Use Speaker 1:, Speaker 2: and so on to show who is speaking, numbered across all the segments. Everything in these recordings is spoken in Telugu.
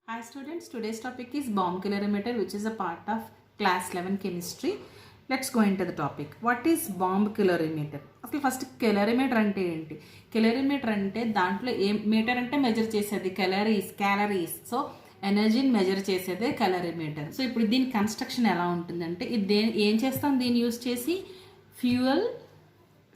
Speaker 1: Hi students, today's topic is bomb calorimeter, which is a part of class 11 chemistry. Let's go into the topic. What is bomb calorimeter? అసలు ఫస్ట్ calorimeter అంటే ఏంటి? calorimeter అంటే దాంట్లో ఏం మీటర్ అంటే మెజర్ చేసేది క్యాలరీస్. సో ఎనర్జీని మెజర్ చేసేదే calorimeter. సో ఇప్పుడు దీని కన్స్ట్రక్షన్ ఎలా ఉంటుందంటే ఇది ఏం చేస్తాం దీన్ని యూజ్ చేసి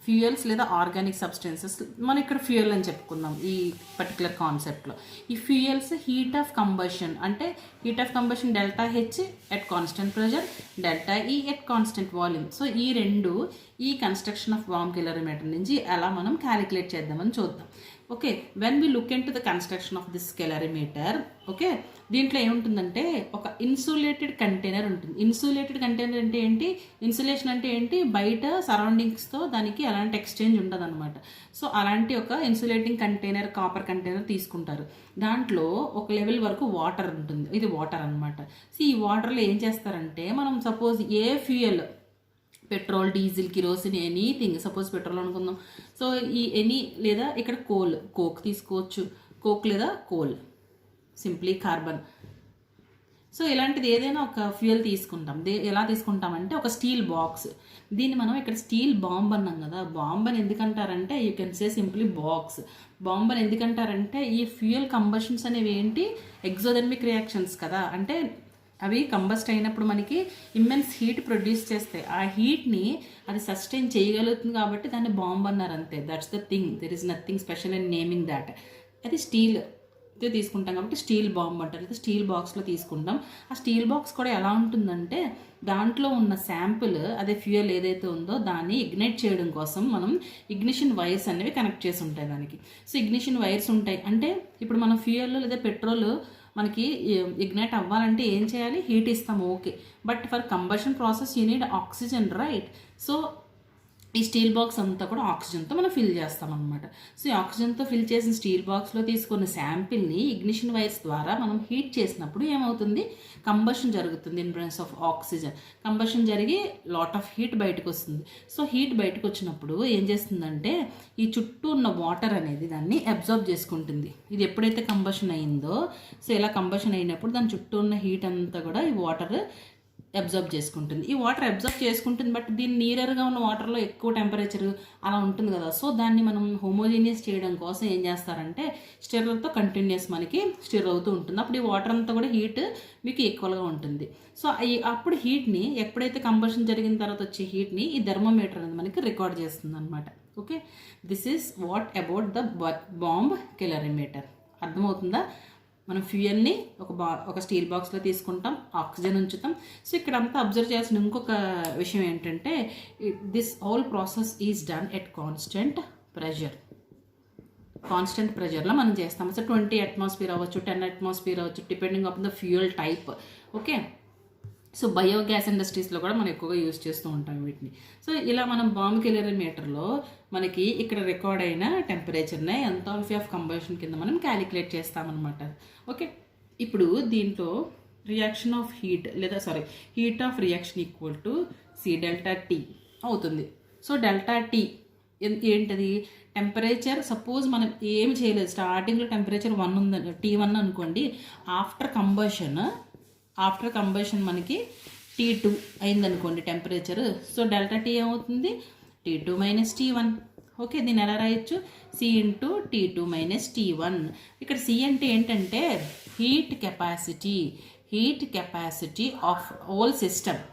Speaker 1: ఫ్యూయల్స్ లేదా ఆర్గానిక్ సబ్స్టెన్సెస్ మనం ఇక్కడ ఫ్యూయల్ అని చెప్పుకుందాం ఈ పర్టికులర్ కాన్సెప్ట్లో. ఈ ఫ్యూయల్స్ హీట్ ఆఫ్ కంబషన్ అంటే heat of combustion delta H at constant pressure, delta ఈ ఎట్ కాన్స్టెంట్ వాల్యూమ్. సో ఈ రెండు ఈ కన్స్ట్రక్షన్ ఆఫ్ బాంబ్ calorimeter నుంచి ఎలా మనం క్యాలిక్యులేట్ చేద్దామని చూద్దాం. Okay, when we look in to the construction of this calorimeter, okay, దీంట్లో ఏముంటుందంటే ఒక ఇన్సులేటెడ్ కంటైనర్ ఉంటుంది. ఇన్సులేటెడ్ కంటైనర్ అంటే ఏంటి, ఇన్సులేషన్ అంటే ఏంటి, బయట సరౌండింగ్స్తో దానికి ఎలాంటి ఎక్స్చేంజ్ ఉండదు అనమాట. సో అలాంటి ఒక ఇన్సులేటింగ్ కంటైనర్, కాపర్ కంటైనర్ తీసుకుంటారు. దాంట్లో ఒక లెవెల్ వరకు వాటర్ ఉంటుంది. ఇది వాటర్ అనమాట. సో ఈ వాటర్లో ఏం చేస్తారంటే మనం suppose a fuel, petrol, diesel, kerosene, anything, suppose petrol అనుకుందాం. సో ఈ లేదా ఇక్కడ కోక్ తీసుకోవచ్చు, కోక్ లేదా కోల్, సింప్లీ కార్బన్. సో ఇలాంటిది ఏదైనా ఒక ఫ్యూయల్ తీసుకుంటాం. ఎలా తీసుకుంటామంటే ఒక స్టీల్ బాక్స్. దీన్ని మనం ఇక్కడ స్టీల్ బాంబ్ అన్నాం కదా. బాంబ్ అని ఎందుకంటారంటే you can say simply box. Bomb అని ఎందుకంటారంటే ఈ ఫ్యూయల్ కంబషన్స్ అనేవి ఏంటి, ఎగ్జోథెర్మిక్ రియాక్షన్స్ కదా. అంటే అవి కంబస్ట్ అయినప్పుడు మనకి ఇమ్మెన్స్ హీట్ ప్రొడ్యూస్ చేస్తాయి. ఆ హీట్ని అది సస్టైన్ చేయగలుగుతుంది కాబట్టి దాన్ని బాంబ్ అన్నారు అంతే. That's the thing. There is nothing special in naming that. అది స్టీల్ తీసుకుంటాం కాబట్టి స్టీల్ బాంబ్ అంటారు. అయితే స్టీల్ బాక్స్లో తీసుకుంటాం. ఆ స్టీల్ బాక్స్ కూడా ఎలా ఉంటుందంటే దాంట్లో ఉన్న శాంపుల్, అదే ఫ్యూయల్ ఏదైతే ఉందో దాన్ని ఇగ్నైట్ చేయడం కోసం మనం ఇగ్నిషన్ వైర్స్ అనేవి కనెక్ట్ చేసి ఉంటాయి దానికి. సో ఇగ్నిషన్ వైర్స్ ఉంటాయి అంటే ఇప్పుడు మనం ఫ్యూయల్ లేదా పెట్రోల్ మనకి ఇగ్నైట్ అవ్వాలంటే ఏం చేయాలి, హీట్ ఇస్తాం, okay. But for combustion process you need oxygen, right? So ఈ స్టీల్ బాక్స్ అంతా కూడా ఆక్సిజన్తో మనం ఫిల్ చేస్తాం అనమాట. సో ఈ ఆక్సిజన్తో ఫిల్ చేసిన స్టీల్ బాక్స్లో తీసుకున్న శాంపిల్ని ఇగ్నిషన్ వైర్స్ ద్వారా మనం హీట్ చేసినప్పుడు ఏమవుతుంది, కంబషన్ జరుగుతుంది. In presence of oxygen combustion జరిగి లాట్ ఆఫ్ హీట్ బయటకు వస్తుంది. సో హీట్ బయటకు వచ్చినప్పుడు ఏం చేస్తుందంటే ఈ చుట్టూ ఉన్న వాటర్ అనేది దాన్ని అబ్జర్వ్ చేసుకుంటుంది. ఇది ఎప్పుడైతే కంబషన్ అయిందో, సో ఇలా కంబషన్ అయినప్పుడు దాని చుట్టూ ఉన్న హీట్ అంతా కూడా ఈ వాటర్ అబ్జర్వ్ చేసుకుంటుంది. ఈ వాటర్ అబ్జర్వ్ చేసుకుంటుంది, బట్ దీని నీరర్గా ఉన్న వాటర్లో ఎక్కువ టెంపరేచర్ అలా ఉంటుంది కదా. సో దాన్ని మనం హోమోజీనియస్ చేయడం కోసం ఏం చేస్తారంటే స్టిర్రర్తో కంటిన్యూస్ మనకి స్టిర్ అవుతూ ఉంటుంది. అప్పుడు ఈ వాటర్ అంతా కూడా హీట్ మీకు ఈక్వల్గా ఉంటుంది. సో అప్పుడు హీట్ని ఎప్పుడైతే కంబషన్ జరిగిన తర్వాత వచ్చే హీట్ని ఈ థర్మోమీటర్ అనేది మనకి రికార్డ్ చేస్తుంది అనమాట. Okay, this is what about the bomb calorimeter. అర్థమవుతుందా? మనం ఫ్యూయల్ని ఒక స్టీల్ బాక్స్లో తీసుకుంటాం, ఆక్సిజన్ ఉంచుతాం. సో ఇక్కడ అంతా అబ్జర్వ్ చేయాల్సిన ఇంకొక విషయం ఏంటంటే this whole process is done at constant ప్రెషర్లో మనం చేస్తాం. సో 20 atmosphere అవ్వచ్చు, 10 atmosphere అవ్వచ్చు, depending on the fuel type. Okay, so biogas ఇండస్ట్రీస్లో కూడా మనం ఎక్కువగా యూజ్ చేస్తూ ఉంటాం వీటిని. సో ఇలా మనం బాంబ్ calorimeterలో మనకి ఇక్కడ రికార్డ్ అయిన టెంపరేచర్ని ఎంథాల్పీ ఆఫ్ కంబషన్ కింద మనం క్యాలిక్యులేట్ చేస్తామన్నమాట. ఓకే, ఇప్పుడు దీంట్లో reaction of heat of reaction equal to C delta T అవుతుంది. సో డెల్టా టీ ఏంటది, టెంపరేచర్. సపోజ్ మనం ఏమి చేయలేదు, స్టార్టింగ్లో టెంపరేచర్ 1 ఉందని, T1 అనుకోండి. ఆఫ్టర్ కంబషన్ మనకి T2 అయిందనుకోండి టెంపరేచర్. సో డెల్టా టీ ఏమవుతుంది, T2 మైనస్ T1. ఓకే, దీన్ని ఎలా రాయొచ్చు, C into T2 minus T1. ఇక్కడ C అంటే ఏంటంటే heat capacity of whole system.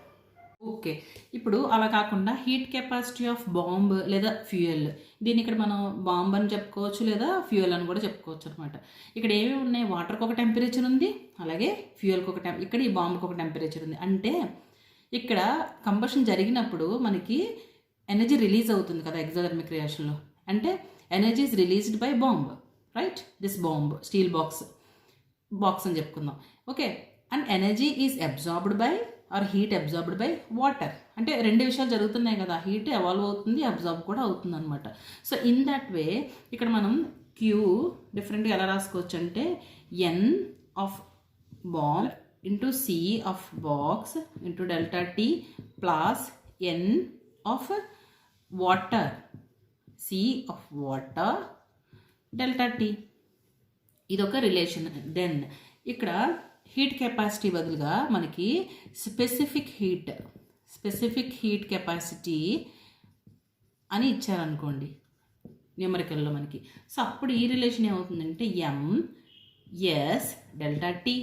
Speaker 1: Okay, ఇప్పుడు అలా కాకుండా హీట్ కెపాసిటీ ఆఫ్ బాంబ్ లేదా ఫ్యూయల్, దీన్ని ఇక్కడ మనం బాంబ్ అని చెప్పుకోవచ్చు లేదా ఫ్యూయల్ అని కూడా చెప్పుకోవచ్చు అనమాట. ఇక్కడ ఏమేమి ఉన్నాయి, వాటర్కి ఒక టెంపరేచర్ ఉంది, అలాగే ఫ్యూయల్కి ఇక్కడ ఈ బాంబుకి ఒక టెంపరేచర్ ఉంది. అంటే ఇక్కడ కంబషన్ జరిగినప్పుడు మనకి ఎనర్జీ రిలీజ్ అవుతుంది కదా ఎగ్జోథెర్మిక్ రియాక్షన్లో. అంటే energy is released by bomb, right? This bomb steel box అని చెప్పుకుందాం. Okay, and energy is absorbed by or heat absorbed by water. అంటే రెండు విషయాలు జరుగుతున్నాయి కదా, హీట్ ఎవాల్వ్ అవుతుంది, అబ్జార్బ్ కూడా అవుతుంది అనమాట. సో ఇన్ దట్ వే ఇక్కడ మనం క్యూ డిఫరెంట్గా ఎలా రాసుకోవచ్చు అంటే N of bomb into C of box into delta T plus N of water, C of water, delta T. ఇదొక రిలేషన్. దెన్ ఇక్కడ హీట్ కెపాసిటీ బదులుగా మనకి స్పెసిఫిక్ హీట్ కెపాసిటీ అని ఇచ్చారనుకోండి న్యూమరికల్లో మనకి. సో అప్పుడు ఈ రిలేషన్ ఏమవుతుందంటే S delta T.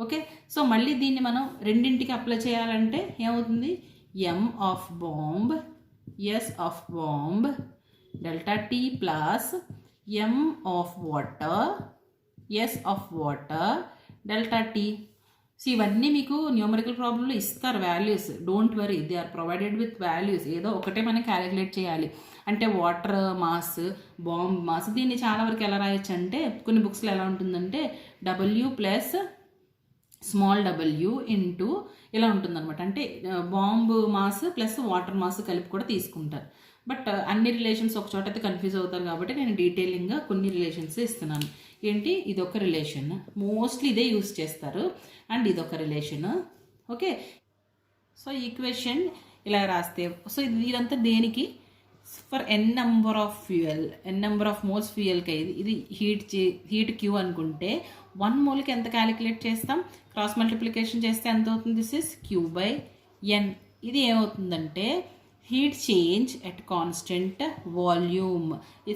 Speaker 1: Okay, so మళ్ళీ దీన్ని మనం రెండింటికి అప్లై చేయాలంటే ఏమవుతుంది, M of bomb S of bomb delta T plus M of water S of water delta T. So ఇవన్నీ మీకు న్యూమరికల్ ప్రాబ్లంలో ఇస్తారు values, don't worry, they are provided with values. ఏదో ఒకటే మనం క్యాలిక్యులేట్ చేయాలి. అంటే వాటర్ మాస్, బాంబ్ మాస్, దీన్ని చాలా వరకు ఎలా రాయొచ్చు అంటే కొన్ని బుక్స్లో ఎలా ఉంటుందంటే W plus small W into ఇలా ఉంటుందన్నమాట. అంటే bomb mass plus water mass కలిపి కూడా తీసుకుంటారు. బట్ అన్ని రిలేషన్స్ ఒక చోట అయితే కన్ఫ్యూజ్ అవుతారు కాబట్టి నేను డీటెయిలింగ్గా కొన్ని రిలేషన్స్ ఇస్తున్నాను. ఏంటి, ఇదొక రిలేషన్, మోస్ట్లీ ఇదే యూస్ చేస్తారు, అండ్ ఇదొక రిలేషన్. ఓకే, సో ఈక్వేషన్ ఇలా రాస్తే, సో ఇదంతా దేనికి, for N number of fuel, N number of moles ఫ్యూయల్కి ఇది హీట్ క్యూ అనుకుంటే 1 మోల్కి ఎంత క్యాలిక్యులేట్ చేస్తాం, క్రాస్ మల్టిప్లికేషన్ చేస్తే ఎంత అవుతుంది, దిస్ ఇస్ క్యూ బై ఎన్. ఇది ఏమవుతుందంటే heat change at constant volume.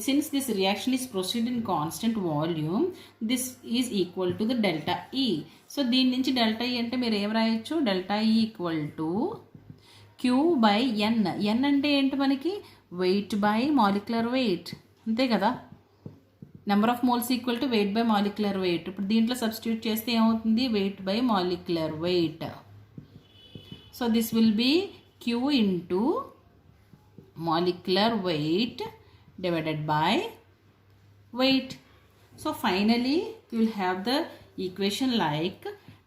Speaker 1: Since this reaction is proceed in constant volume, this is equal to the delta E. So దీని నుంచి delta E అంటే మీరు ఏం రాయొచ్చు, delta E equal to Q by N. N అంటే ఏంటి మనకి, weight by molecular weight, అంతే కదా. Number of moles equal to weight by molecular weight. ఇప్పుడు దీంట్లో సబ్స్టిట్యూట్ చేస్తే ఏమవుతుంది, weight by molecular weight. So this will be Q into molecular weight divided by weight. So finally you will have the equation like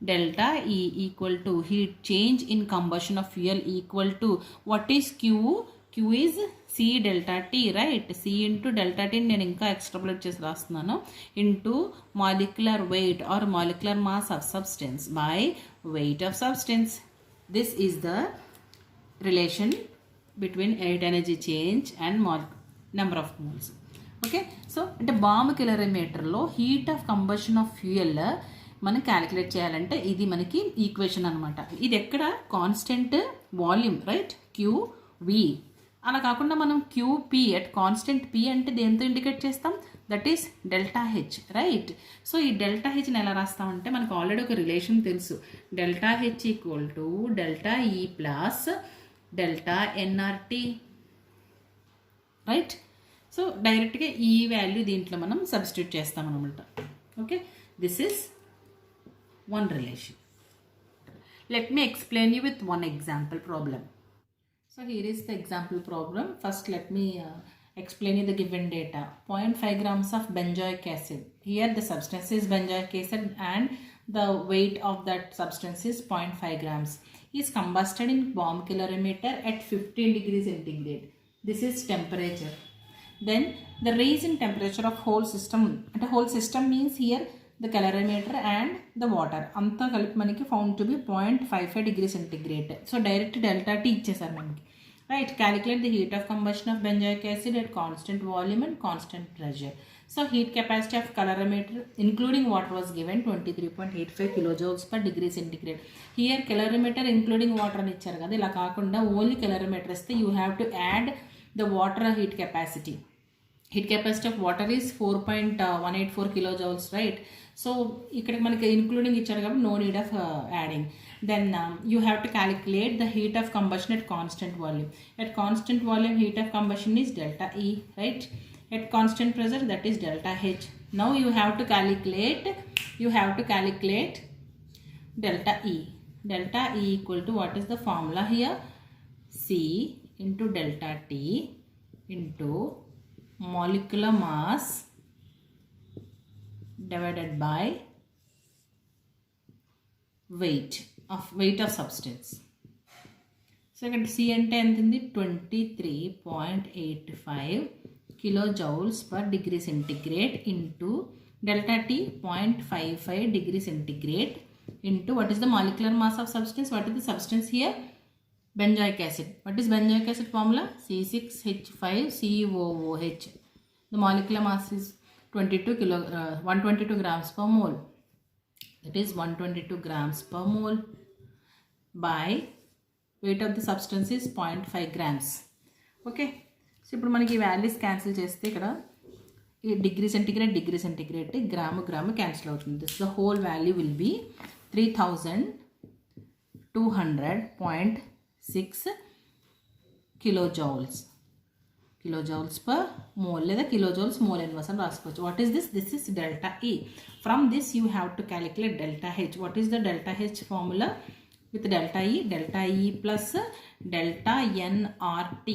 Speaker 1: delta E equal to heat change in combustion of fuel equal to what is Q? Q is C delta T, right? C into delta T నేను ఇంకా ఎక్స్ట్రాపులేట్ చేసి రాస్తున్నాను, into molecular weight or molecular mass of substance by weight of substance. This is the relation between heat energy change and number of moles. Okay, so అంటే బాంబ్ కిలరీమీటర్లో heat of combustion of fuel మనం క్యాలిక్యులేట్ చేయాలంటే ఇది మనకి ఈక్వేషన్ అనమాట. ఇది ఎక్కడ, కాన్స్టెంట్ వాల్యూమ్, రైట్, క్యూవి. అలా కాకుండా మనం క్యూపీ అట్ కాన్స్టెంట్ పీ అంటే దేంతో ఇండికేట్ చేస్తాం, that is delta H, right. So ఈ డెల్టా హెచ్ని ఎలా రాస్తామంటే మనకు ఆల్రెడీ ఒక రిలేషన్ తెలుసు, delta H equal to delta E plus delta nRT, right. So డైరెక్ట్గా ఈ వాల్యూ దీంట్లో మనం సబ్స్టిట్యూట్ చేస్తాం అనమాట. Okay, this is one relation. Let me explain you with one example problem. So here is the example problem. First let me explain you the given data. 0.5 grams of benzoic acid. Here the substance is benzoic acid and the weight of that substance is 0.5 grams. Is combusted in bomb calorimeter at 15 degrees centigrade. This is temperature. Then the raise in temperature of whole system. And the whole system means here the calorimeter and the water. Anta కలిపి మనకి found to be 0.55 degrees centigrade. So direct delta T ఇచ్చేసారు మనకి. Right, calculate the heat of combustion of benzoic acid at constant volume and constant pressure. So heat capacity of calorimeter including water was given 23.85 kilojoules per degree centigrade. Here calorimeter including water అని ఇచ్చారు కదా, ఇలా కాకుండా ఓన్లీ calorimeter ఇస్తే you have to add the water heat capacity. Heat capacity of water is 4.184 kilojoules, right? So ఇక్కడ మనకి including ఇచ్చారు కాబట్టి no need of adding. Then you have to calculate the heat of combustion at constant volume. At constant volume heat of combustion is delta E, right? At constant pressure that is delta H. Now you have to calculate delta E. Delta E equal to what is the formula here? C into delta T into molecular mass divided by weight of substance. So ఇక్కడ C అంటే ఎంత ఉంది, 23.85 kilojoules per degree centigrade into delta T 0.55 degree centigrade into what is the molecular mass of substance. What is the substance here? Benzoic acid. What is benzoic acid formula? C6H5COOH. The molecular mass is 122 grams per mole. that is 122 grams per mole by weight of the substance is 0.5 grams. Okay, so ఇప్పుడు మనకి ఈ వాల్యూస్ క్యాన్సిల్ చేస్తే ఇక్కడ ఈ డిగ్రీ సెంటిగ్రేడ్ గ్రాము క్యాన్సిల్ అవుతుంది. This the whole value will be 3200.6 kilojoules per mole లేదా kilojoules mole inverse అని రాసుకోవచ్చు. What is this? This is delta E. From this you have to calculate delta H. What is the delta H formula? with delta E plus delta nRT,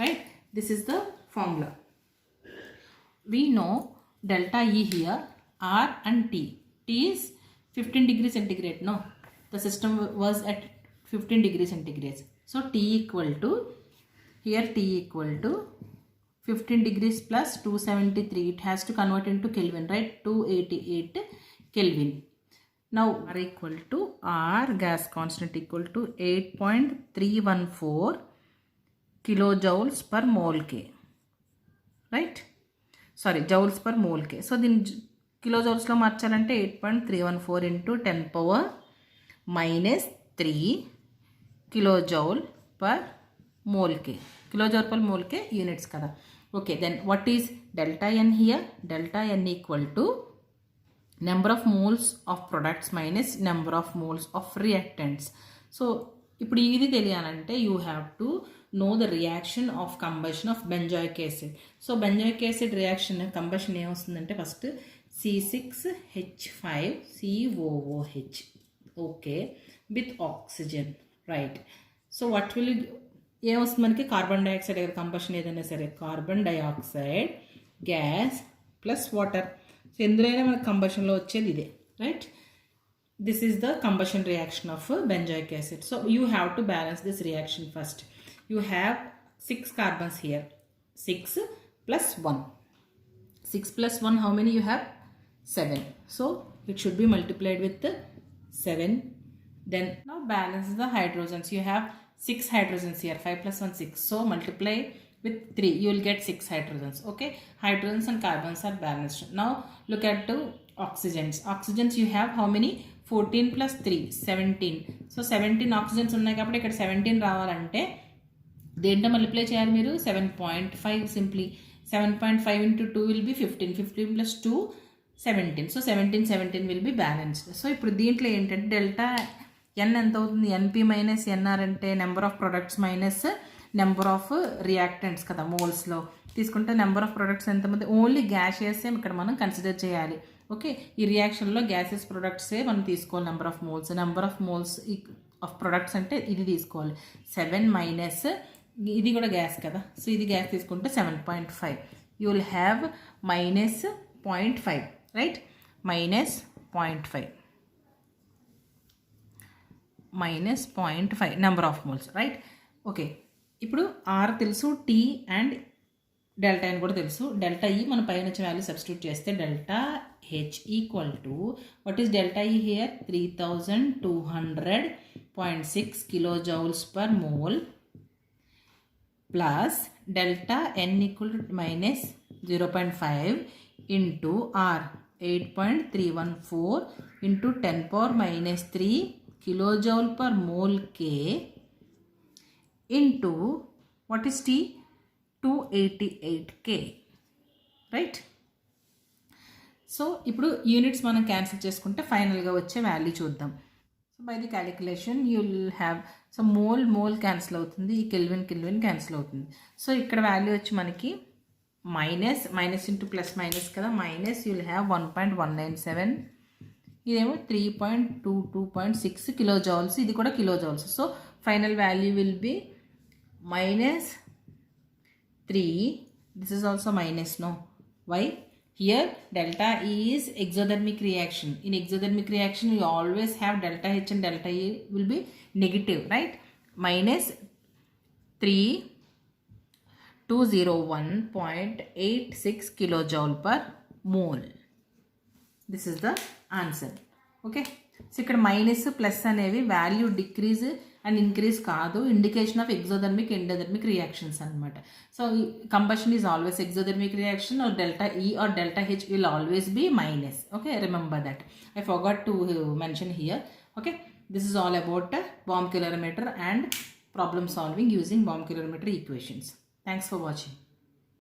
Speaker 1: right? This is the formula. We know delta E here, R and T. T is 15 degrees centigrade. No, the system was at 15 degrees centigrade. So T equal to, here T equal to 15 degrees plus 273. It has to convert into Kelvin, right? 288 Kelvin. Now R equal to R gas constant equal to 8.314 kilojoules per mole K, right? Sorry, joules per mole K. So దీని kilojoules లో మార్చాలంటే 8.314 into 10 power minus 3 kilojoule per mole K. Kilojoule per mole K units kada. Okay, then what is delta N here? Delta N equal to number of moles of products minus number of moles of reactants. So ఇప్పుడు ఇది తెలియాలంటే you have to know the reaction of combustion of benzoic acid. So benzoic acid reaction combustion ఏమొస్తుందంటే first C6H5COOH, okay, with oxygen, right? So what will ఏమొస్తుంది మనకి? కార్బన్ డైఆక్సైడ్ కంబషన్ ఏదైనా సరే carbon dioxide gas plus water. So ఎందులోనే మనకు కంబషన్లో వచ్చేది ఇదే, right? This is the combustion reaction of benzoic acid. So you have to balance this reaction first. You have 6 carbons here. 6 plus 1. 6 plus 1, how many you have? 7. So it should be multiplied with 7. Then now balance the hydrogens. You have 6 hydrogens here. 5 plus 1, 6. So multiply with 3, you will get 6 hydrogens. Okay, hydrogens and carbons are balanced. Now look at the oxygens. Oxygens you have how many? 14 plus 3, 17. So 17 oxygens ఉన్నాయి కాబట్టి ఇక్కడ 17 రావాలంటే దేంట్లో మల్టిప్లై చేయాలి మీరు? 7.5. Simply 7.5 into 2 will be 15. 15 plus 2, 17. So 17 will be balanced. So ఇప్పుడు దీంట్లో ఏంటంటే డెల్టా ఎన్ ఎంత అవుతుంది? ఎన్పి మైనస్ ఎన్ఆర్ అంటే number of products minus number of reactants కదా. మోల్స్లో తీసుకుంటే నెంబర్ ఆఫ్ ప్రొడక్ట్స్ ఎంతమంది? ఓన్లీ గ్యాసియస్ ఇక్కడ మనం కన్సిడర్ చేయాలి. ఓకే, ఈ రియాక్షన్లో గ్యాసెస్ ప్రొడక్ట్సే మనం తీసుకోవాలి. Number of moles of products అంటే ఇది తీసుకోవాలి. 7 మైనస్ ఇది కూడా గ్యాస్ కదా. సో ఇది గ్యాస్ తీసుకుంటే 7.5. You will have minus 0.5, right? minus 0.5 number of moles, right? Okay, ఇప్పుడు ఆర్ తెలుసు, టీ అండ్ డెల్టా అని కూడా తెలుసు. డెల్టా ఈ మన పైన వచ్చే వాల్యూ సబ్స్టిట్యూట్ చేస్తే delta H equal to what is delta ఈ here? 3200.6 kilojoules per mole plus delta n equal to minus 0.5 into r 8.314 into 10 power minus 3 kilojoule per mole K into what is T? 288 K, right? So ఇప్పుడు యూనిట్స్ మనం క్యాన్సిల్ చేసుకుంటే ఫైనల్గా వచ్చే వాల్యూ చూద్దాం. So by the calculation you will have so mole cancel అవుతుంది, ఈ కెల్విన్ క్యాన్సిల్ అవుతుంది. సో ఇక్కడ వాల్యూ వచ్చి మనకి మైనస్ ఇంటూ ప్లస్ మైనస్ కదా, మైనస్ యూ విల్ హ్యావ్ 1.197. ఇదేమో 3.22.6 kilojoules, ఇది కూడా kilojoules. So final value will be -3. This is also minus, no? Why? Here delta E is exothermic reaction. In exothermic reaction you always have delta H and delta E will be negative, right? -3201.86 kilojoule per mole. This is the answer. Okay, so ఇక్కడ మైనస్ ప్లస్ అనేవి వాల్యూ డిక్రీజ్ అండ్ ఇంక్రీజ్ కాదు, indication of exothermic endothermic reactions అనమాట. So combustion is always exothermic reaction or delta E or delta H will always be minus. Okay, remember that. I forgot to mention here. Okay, this is all about bomb calorimeter and problem solving using bomb calorimeter equations. Thanks for watching.